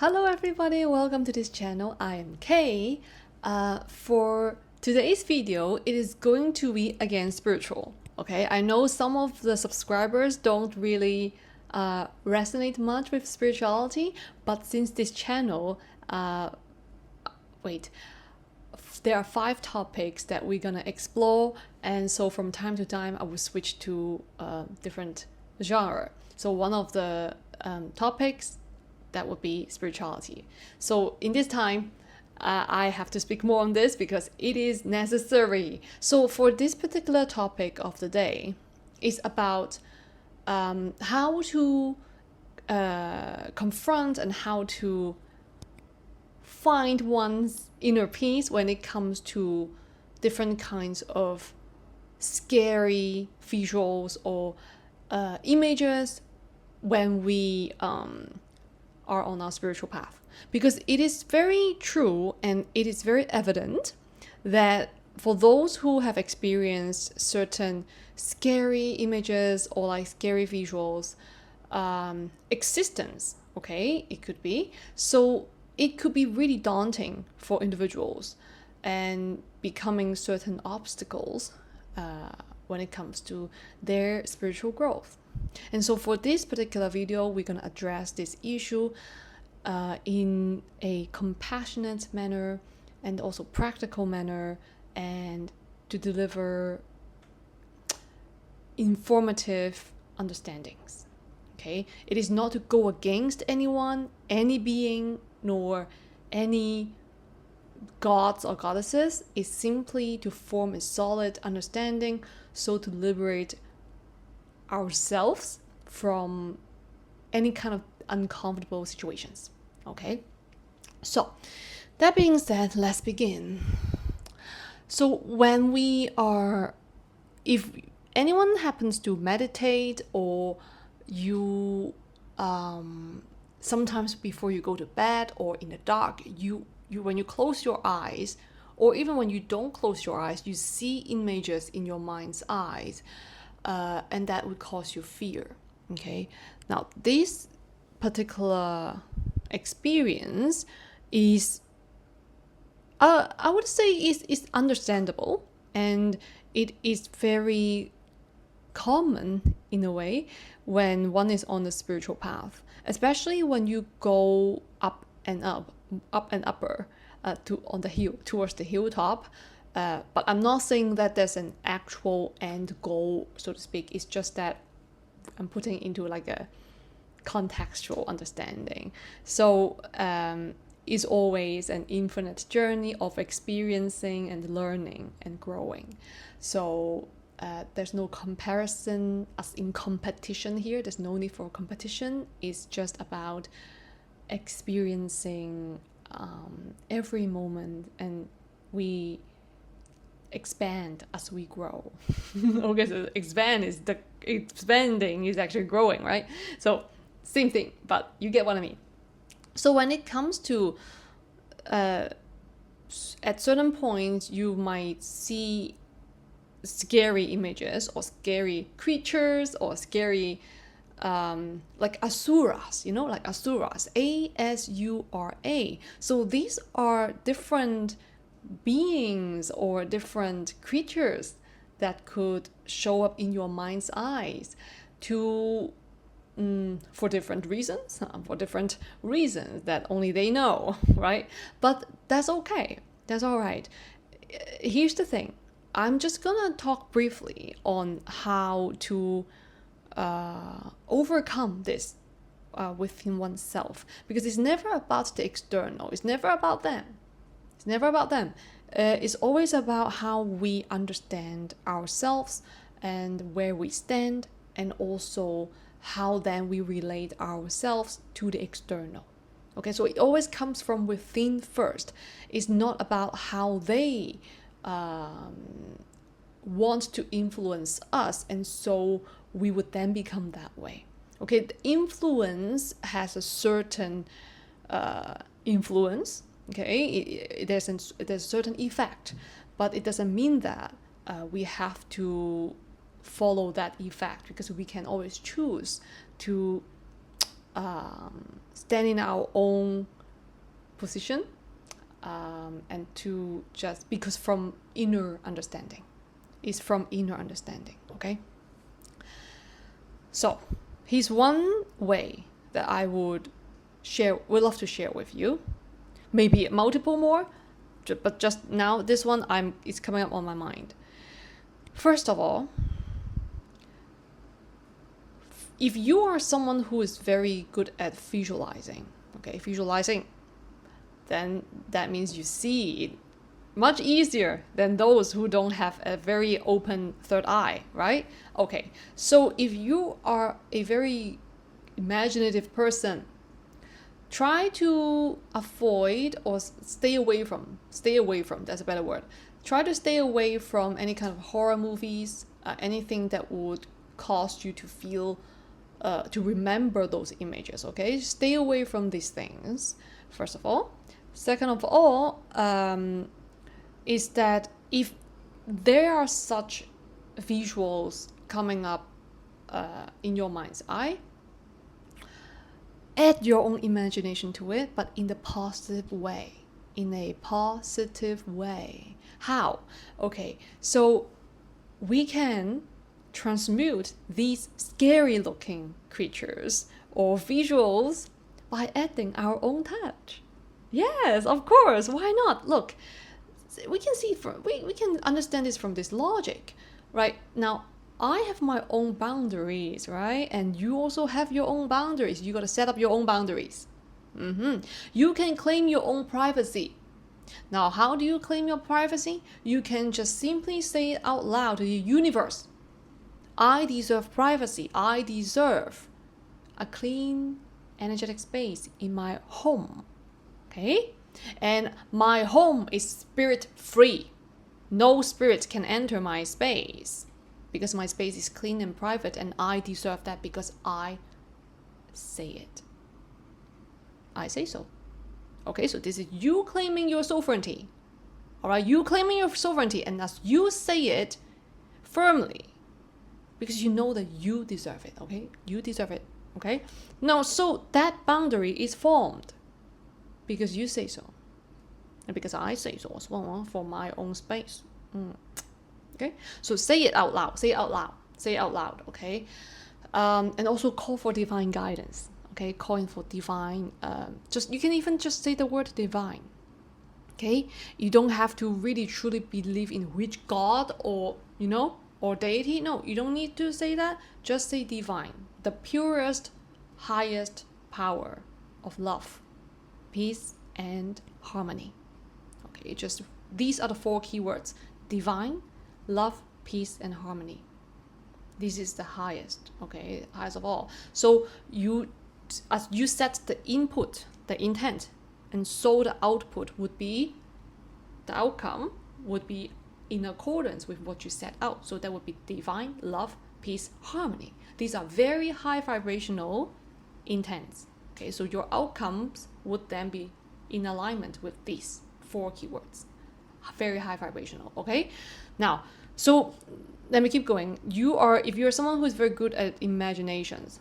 Hello everybody, welcome to this channel. I am Kay. For today's video, it is going to be again spiritual. Okay, I know some of the subscribers don't really resonate much with spirituality, but since this channel, there are 5 topics that we're gonna explore, and so from time to time I will switch to different genre. So one of the topics that would be spirituality. So in this time, I have to speak more on this because it is necessary. So for this particular topic of the day, it's about how to confront and how to find one's inner peace when it comes to different kinds of scary visuals or images when we are on our spiritual path. Because it is very true and it is very evident that for those who have experienced certain scary images or like scary visuals, existence, okay, it could be. So it could be really daunting for individuals and becoming certain obstacles when it comes to their spiritual growth. And so for this particular video, we're going to address this issue in a compassionate manner and also practical manner, and to deliver informative understandings. Okay, it is not to go against anyone, any being, nor any gods or goddesses. It's simply to form a solid understanding, so to liberate ourselves from any kind of uncomfortable situations. Okay, so that being said, let's begin. So when we are, if anyone happens to meditate, or you sometimes before you go to bed or in the dark, you when you close your eyes, or even when you don't close your eyes, you see images in your mind's eyes, and that would cause you fear. Okay, now this particular experience is I would say is understandable, and it is very common in a way when one is on the spiritual path, especially when you go up and upper on the hill, towards the hilltop. But I'm not saying that there's an actual end goal, so to speak. It's just that I'm putting into like a contextual understanding. So it's always an infinite journey of experiencing and learning and growing. So there's no comparison as in competition here. There's no need for competition. It's just about experiencing every moment, and we expand as we grow. Okay, so expanding is actually growing, right? So same thing, but you get what I mean. So when it comes to at certain points, you might see scary images or scary creatures or scary like asuras, like asuras, A-S-U-R-A. So these are different beings or different creatures that could show up in your mind's eyes for different reasons that only they know, right? But that's okay, that's all right. Here's the thing, I'm just gonna talk briefly on how to overcome this within oneself, because it's never about the external, it's never about them. It's always about how we understand ourselves and where we stand, and also how then we relate ourselves to the external. Okay, so it always comes from within first. It's not about how they want to influence us, and so we would then become that way. Okay, the influence has a certain influence. Okay, there's a certain effect, but it doesn't mean that we have to follow that effect, because we can always choose to stand in our own position, and to just, because from inner understanding. It's from inner understanding, okay? So here's one way that I would love to share with you. Maybe multiple more, but just now this one it's coming up on my mind. First of all, if you are someone who is very good at visualizing, then that means you see it much easier than those who don't have a very open third eye, right? Okay, so if you are a very imaginative person, try to avoid or stay away from, that's a better word. Try to stay away from any kind of horror movies, anything that would cause you to feel, to remember those images, okay? Stay away from these things, first of all. Second of all, is that if there are such visuals coming up in your mind's eye, add your own imagination to it, but in the positive way. In a positive way. How? Okay, so we can transmute these scary looking creatures or visuals by adding our own touch. Yes, of course, why not? Look, we can see we can understand this from this logic, right? Now, I have my own boundaries, right? And you also have your own boundaries. You got to set up your own boundaries. You can claim your own privacy. Now, how do you claim your privacy? You can just simply say it out loud to the universe. I deserve privacy. I deserve a clean, energetic space in my home. Okay? And my home is spirit free. No spirit can enter my space because my space is clean and private, and I deserve that because I say it. I say so. Okay, so this is you claiming your sovereignty. All right, you claiming your sovereignty, and as you say it firmly, because you know that you deserve it, okay? You deserve it, okay? Now, so that boundary is formed because you say so. And because I say so as well for my own space. Okay? So say it out loud. Say it out loud. Say it out loud, okay? And also call for divine guidance. Okay? Calling for divine, you can even just say the word divine. Okay? You don't have to really truly believe in which God or, or deity. No, you don't need to say that. Just say divine. The purest, highest power of love, peace, and harmony. Okay, just these are the 4 keywords: divine, love, peace, and harmony. This is the highest, okay, highest of all. So as you set the input, the intent, and so the output would be, the outcome would be in accordance with what you set out. So that would be divine, love, peace, harmony. These are very high vibrational intents. Okay, so your outcomes would then be in alignment with these 4 keywords. Very high vibrational, okay? Now, so let me keep going. If you're someone who is very good at imaginations,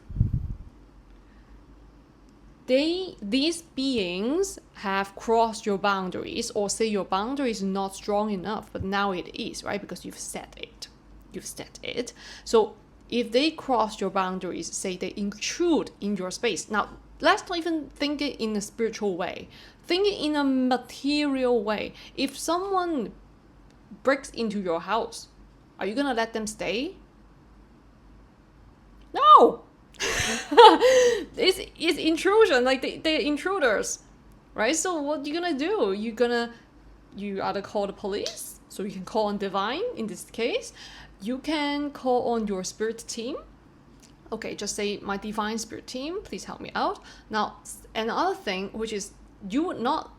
these beings have crossed your boundaries, or say your boundary is not strong enough, but now it is, right? Because you've set it. So if they cross your boundaries, say they intrude in your space. Now, let's not even think it in a spiritual way. Think it in a material way. If someone breaks into your house, are you gonna let them stay? No! It's intrusion, like they're intruders, right? So what you gonna do? You either call the police, so you can call on divine in this case. You can call on your spirit team. Okay, just say, my divine spirit team, please help me out. Now, another thing, which is you would not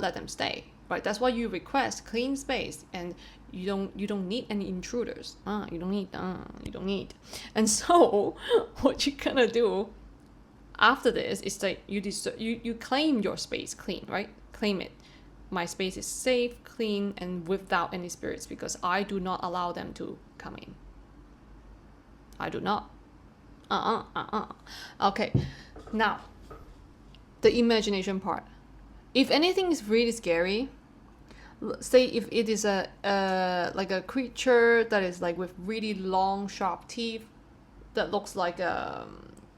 let them stay, right? That's why you request clean space, and you don't need any intruders. You don't need. And so what you're gonna do after this is that you claim your space clean, right? Claim it. My space is safe, clean, and without any spirits, because I do not allow them to come in. I do not. Okay. Now, the imagination part. If anything is really scary, say if it is a like a creature that is like with really long sharp teeth that looks like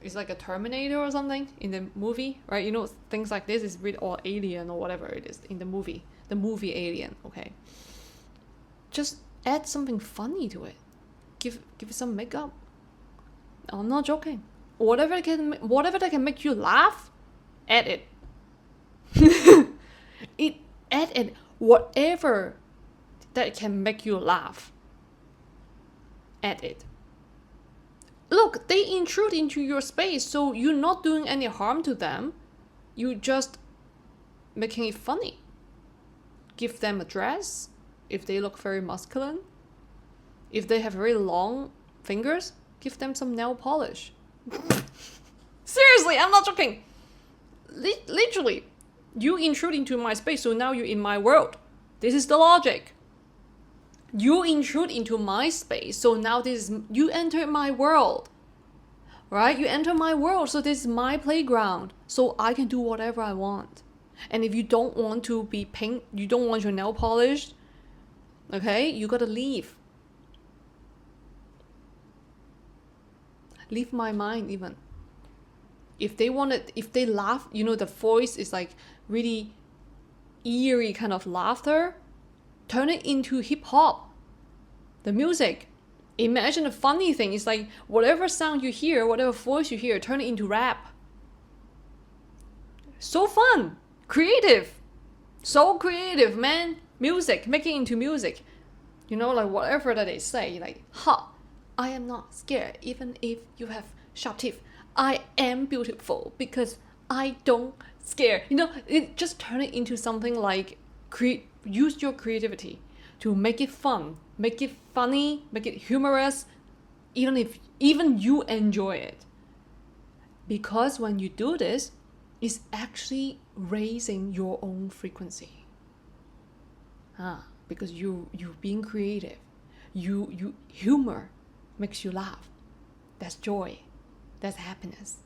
it's like a Terminator or something in the movie, right? You know, things like this is really, or Alien or whatever it is in the movie Alien. Okay, just add something funny to it. Give it some makeup. I'm not joking. Whatever that can make you laugh, add it. Add it. Whatever that can make you laugh, add it. Look, they intrude into your space, so you're not doing any harm to them. You just making it funny. Give them a dress if they look very masculine. If they have very long fingers, give them some nail polish. Seriously, I'm not joking. Literally, you intrude into my space, so now you're in my world. This is the logic. You intrude into my space, so now you enter my world. Right? You enter my world, so this is my playground, so I can do whatever I want. And if you don't want to be pink, you don't want your nail polished, okay, you gotta leave. Leave my mind even. If they laugh, you know, the voice is like really eerie kind of laughter, turn it into hip hop. The music. Imagine a funny thing. It's like whatever sound you hear, whatever voice you hear, turn it into rap. So fun. Creative. So creative, man. Music. Make it into music. You know, like whatever that they say, like, I am not scared even if you have sharp teeth. I am beautiful because I don't scare. You know, just turn it into something like, use your creativity to make it fun, make it funny, make it humorous, even you enjoy it. Because when you do this, it's actually raising your own frequency. Because you being creative, you humor makes you laugh. That's joy. That's happiness.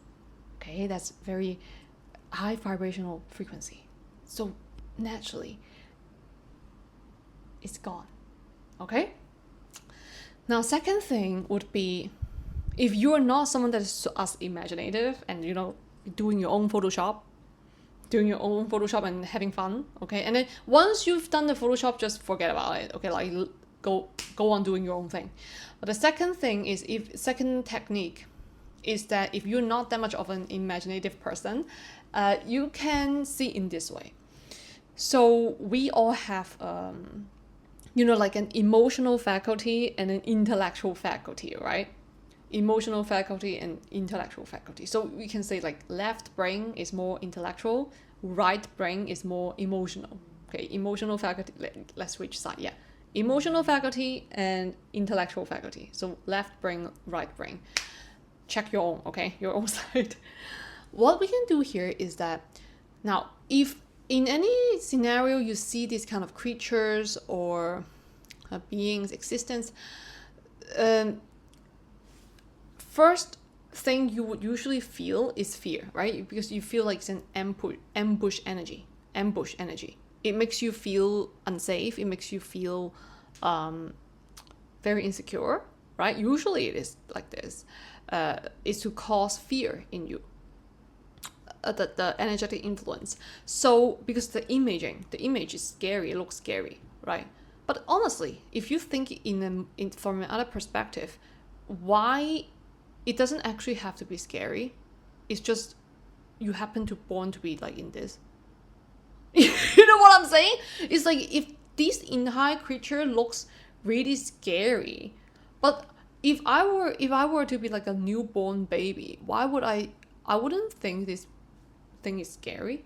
Okay, that's very high vibrational frequency. So naturally, it's gone. Okay? Now, second thing would be, if you are not someone that is as imaginative and, you know, doing your own Photoshop and having fun, okay? And then once you've done the Photoshop, just forget about it, okay? Like, go on doing your own thing. But the second technique is that if you're not that much of an imaginative person, you can see in this way. So we all have, you know, like an emotional faculty and an intellectual faculty, right? Emotional faculty and intellectual faculty. So we can say like left brain is more intellectual, right brain is more emotional. Okay, emotional faculty, let's switch side, yeah. Emotional faculty and intellectual faculty. So left brain, right brain. Check your own, okay? Your own side. What we can do here is that, now, if in any scenario you see these kind of creatures or beings, existence, first thing you would usually feel is fear, right? Because you feel like it's an ambush energy. It makes you feel unsafe. It makes you feel very insecure, right? Usually it is like this. Is to cause fear in you. The energetic influence. So because the image is scary, it looks scary, right? But honestly, if you think from another perspective, why it doesn't actually have to be scary. It's just you happen to born to be like in this. You know what I'm saying? It's like if this entire creature looks really scary, but if I were to be like a newborn baby, why would I wouldn't think this thing is scary.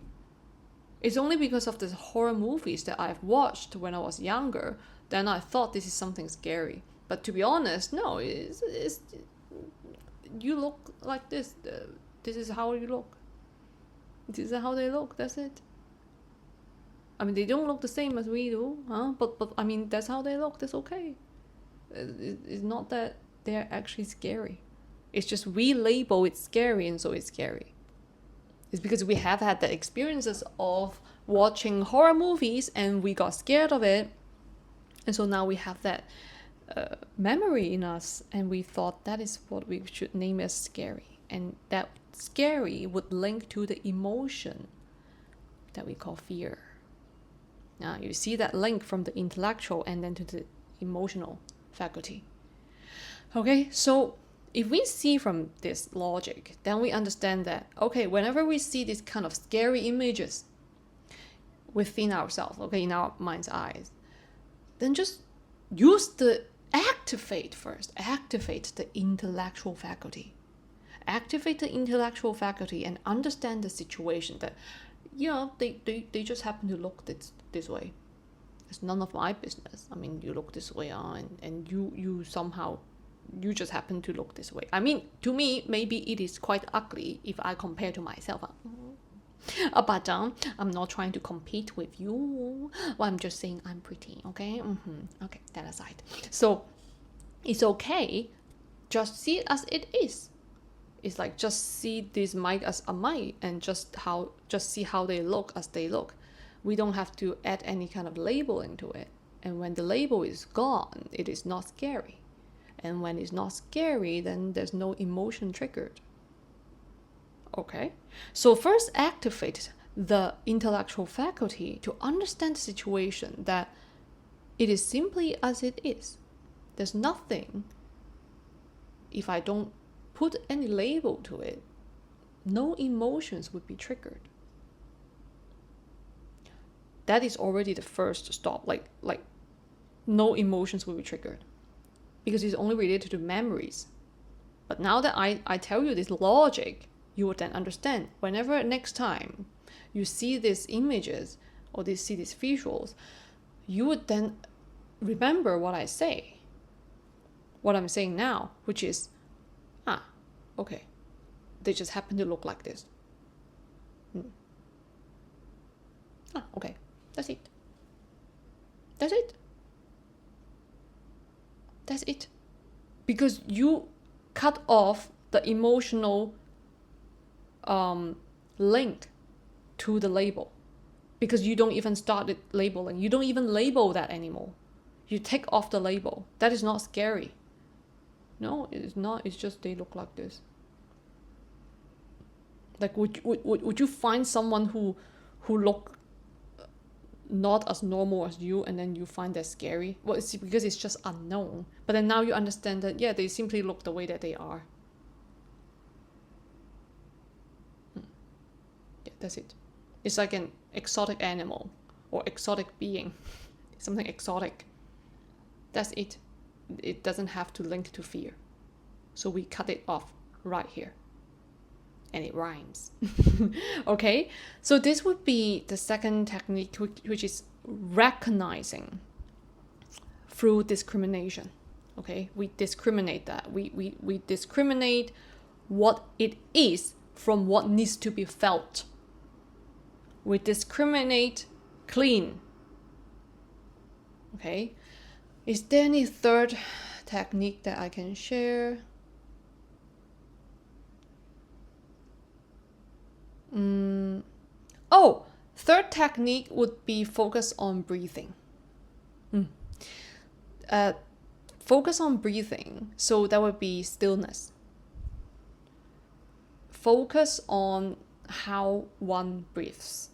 It's only because of the horror movies that I've watched when I was younger, then I thought this is something scary. But to be honest, no, it's you look like this. This is how you look. This is how they look. That's it. I mean, they don't look the same as we do, huh? But I mean, that's how they look. That's okay. It's not that they're actually scary. It's just we label it scary, and so it's scary. It's because we have had the experiences of watching horror movies and we got scared of it. And so now we have that memory in us, and we thought that is what we should name as scary. And that scary would link to the emotion that we call fear. Now you see that link from the intellectual and then to the emotional faculty. Okay, so if we see from this logic, then we understand that, okay, whenever we see these kind of scary images within ourselves, okay, in our mind's eyes, then just activate the intellectual faculty. Activate the intellectual faculty and understand the situation that, they just happen to look this way. It's none of my business. I mean, you look this way and you somehow, you just happen to look this way. I mean, to me, maybe it is quite ugly if I compare to myself. But I'm not trying to compete with you. Well, I'm just saying I'm pretty, okay? Okay, that aside. So it's okay. Just see it as it is. It's like just see this mic as a mic and just see how they look as they look. We don't have to add any kind of label into it. And when the label is gone, it is not scary. And when it's not scary, then there's no emotion triggered. Okay? So first activate the intellectual faculty to understand the situation that it is simply as it is. There's nothing, if I don't put any label to it, no emotions would be triggered. That is already the first stop, like no emotions will be triggered, because it's only related to memories. But now that I tell you this logic, you would then understand whenever next time you see these images or see these visuals, you would then remember what I say, what I'm saying now, which is, okay, they just happen to look like this. Okay, that's it. That's it. That's it. Because you cut off the emotional link to the label. Because you don't even start it labeling. You don't even label that anymore. You take off the label. That is not scary. No, it is not. It's just they look like this. Like, would you find someone who look not as normal as you, and then you find that scary? Well, it's because it's just unknown. But then now you understand that, yeah, they simply look the way that they are. Yeah, that's it. It's like an exotic animal or exotic being, something exotic. That's it. It doesn't have to link to fear. So we cut it off right here. And it rhymes. Okay, so this would be the second technique, which is recognizing through discrimination. Okay, we discriminate that. We discriminate what it is from what needs to be felt. We discriminate clean. Okay, is there any third technique that I can share? Third technique would be focus on breathing. Focus on breathing. So that would be stillness. Focus on how one breathes.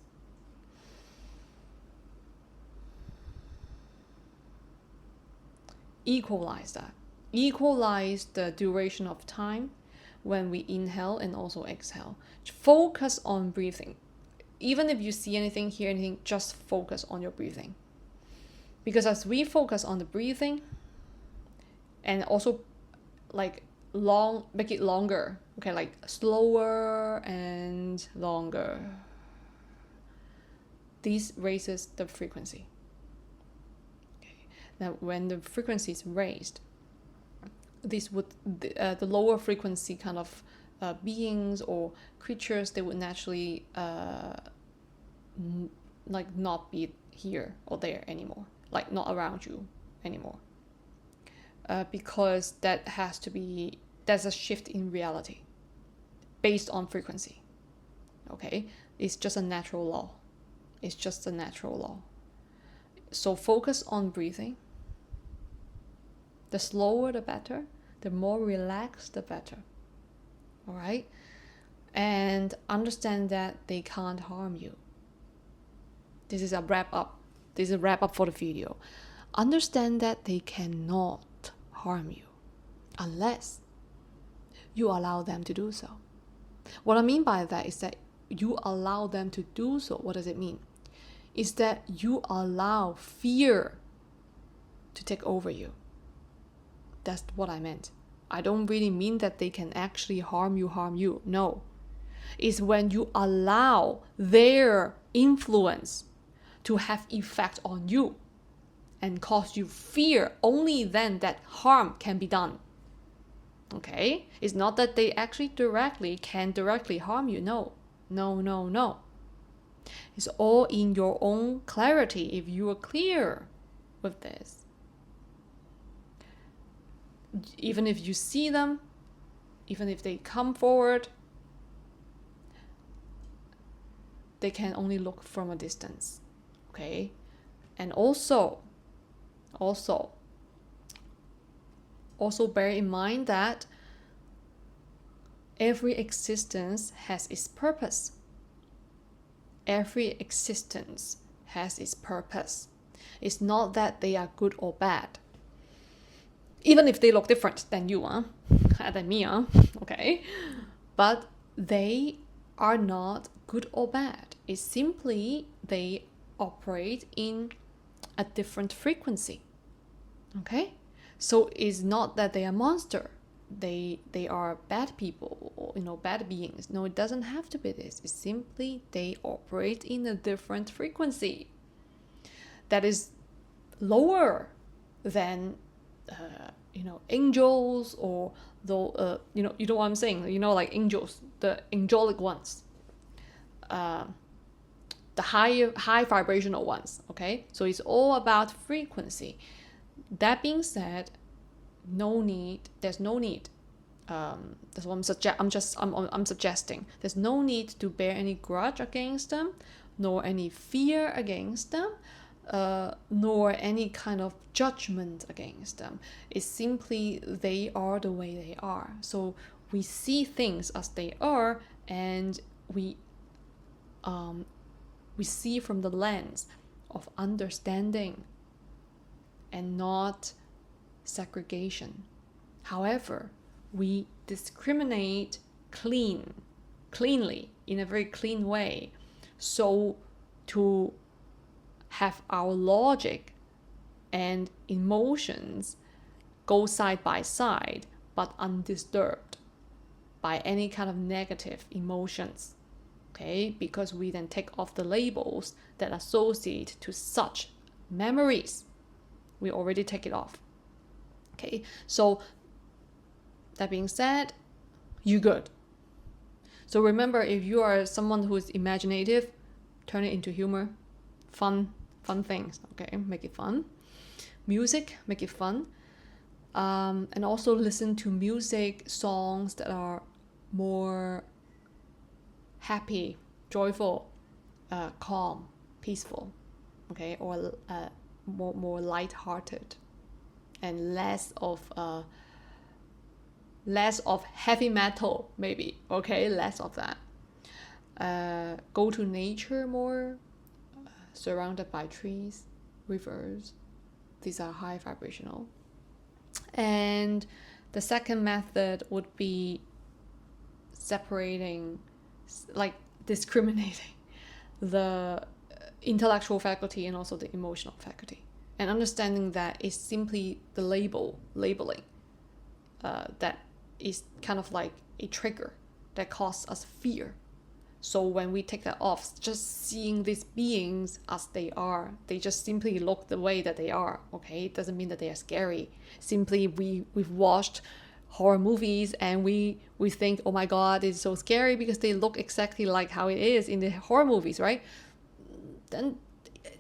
Equalize that. Equalize the duration of time when we inhale and also exhale. Focus on breathing. Even if you see anything, hear anything, just focus on your breathing. Because as we focus on the breathing, and also make it longer, okay, like slower and longer, this raises the frequency. Okay. Now, when the frequency is raised, this would the lower frequency kind of beings or creatures, they would naturally not be here or there anymore, like not around you anymore, because that's a shift in reality based on frequency. Okay, it's just a natural law. It's just a natural law. So focus on breathing. The slower the better, the more relaxed the better. All right? And understand that they can't harm you. This is a wrap up. This is a wrap up for the video. Understand that they cannot harm you unless you allow them to do so. What I mean by that is that you allow them to do so. What does it mean? Is that you allow fear to take over you. That's what I meant. I don't really mean that they can actually harm you. No. It's when you allow their influence to have effect on you and cause you fear, only then that harm can be done. Okay? It's not that they actually can directly harm you. No. It's all in your own clarity if you are clear with this. Even if you see them, even if they come forward, they can only look from a distance. Okay? And also bear in mind that every existence has its purpose. Every existence has its purpose. It's not that they are good or bad. Even if they look different than you, than me, okay? But they are not good or bad. It's simply they operate in a different frequency. Okay? So it's not that they are monster. They are bad people or bad beings. No, it doesn't have to be this. It's simply they operate in a different frequency that is lower than angels, or though you know what I'm saying, like angels, the angelic ones, the high vibrational ones. Okay, so it's all about frequency. That being said, there's no need. That's what I'm suggesting. There's no need to bear any grudge against them, nor any fear against them, nor any kind of judgment against them. It's simply they are the way they are. So we see things as they are, and we see from the lens of understanding and not segregation. However, we discriminate cleanly, in a very clean way, so to have our logic and emotions go side by side, but undisturbed by any kind of negative emotions. Okay, because we then take off the labels that associate to such memories. We already take it off. Okay, so that being said, you're good. So remember, if you are someone who is imaginative, turn it into humor, fun things. Okay, make it fun. Music, make it fun. And also listen to music, songs that are more happy, joyful, calm, peaceful. Okay, or more light-hearted, and less of heavy metal, maybe. Okay, less of that. Go to nature more, surrounded by trees, rivers. These are high vibrational. And the second method would be separating, like discriminating the intellectual faculty and also the emotional faculty, and understanding that it's simply the labeling that is kind of like a trigger that causes us fear. So when we take that off, just seeing these beings as they are, they just simply look the way that they are. Okay, it doesn't mean that they are scary. Simply we've watched horror movies and we think, oh my god, it's so scary because they look exactly like how it is in the horror movies, right? Then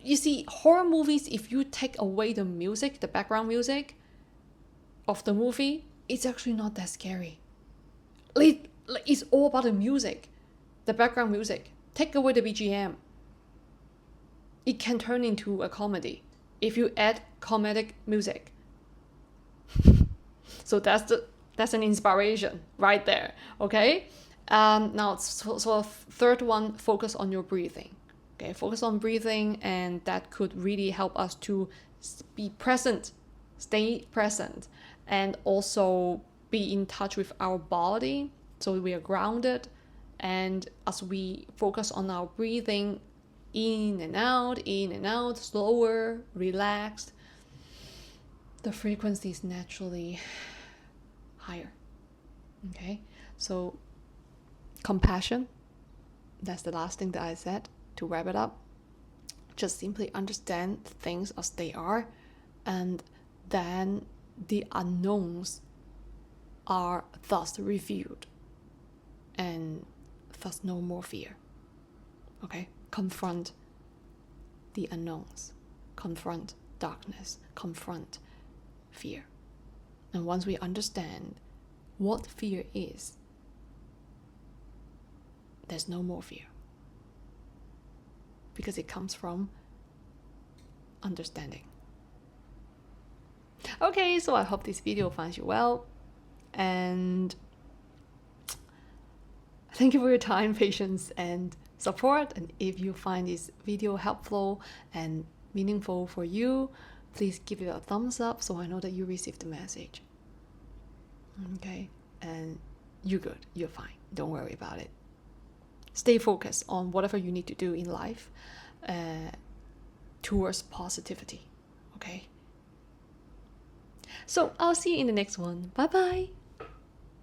you see, horror movies, if you take away the music, the background music of the movie, it's actually not that scary. It's all about the music. the background music. Take away the BGM. It can turn into a comedy if you add comedic music. So that's an inspiration right there, okay? Now, so third one, focus on your breathing. Okay, focus on breathing, and that could really help us to be present, stay present, and also be in touch with our body, so we are grounded. And as we focus on our breathing, in and out, slower, relaxed, the frequency is naturally higher. Okay, so compassion, that's the last thing that I said to wrap it up. Just simply understand things as they are, and then the unknowns are thus revealed, and thus no more fear. Okay, confront the unknowns, confront darkness, confront fear. And once we understand what fear is, there's no more fear, because it comes from understanding. Okay, so I hope this video finds you well, and thank you for your time, patience, and support. And if you find this video helpful and meaningful for you, please give it a thumbs up so I know that you received the message. Okay, and you're good, you're fine, don't worry about it. Stay focused on whatever you need to do in life towards positivity, okay? So I'll see you in the next one. Bye bye.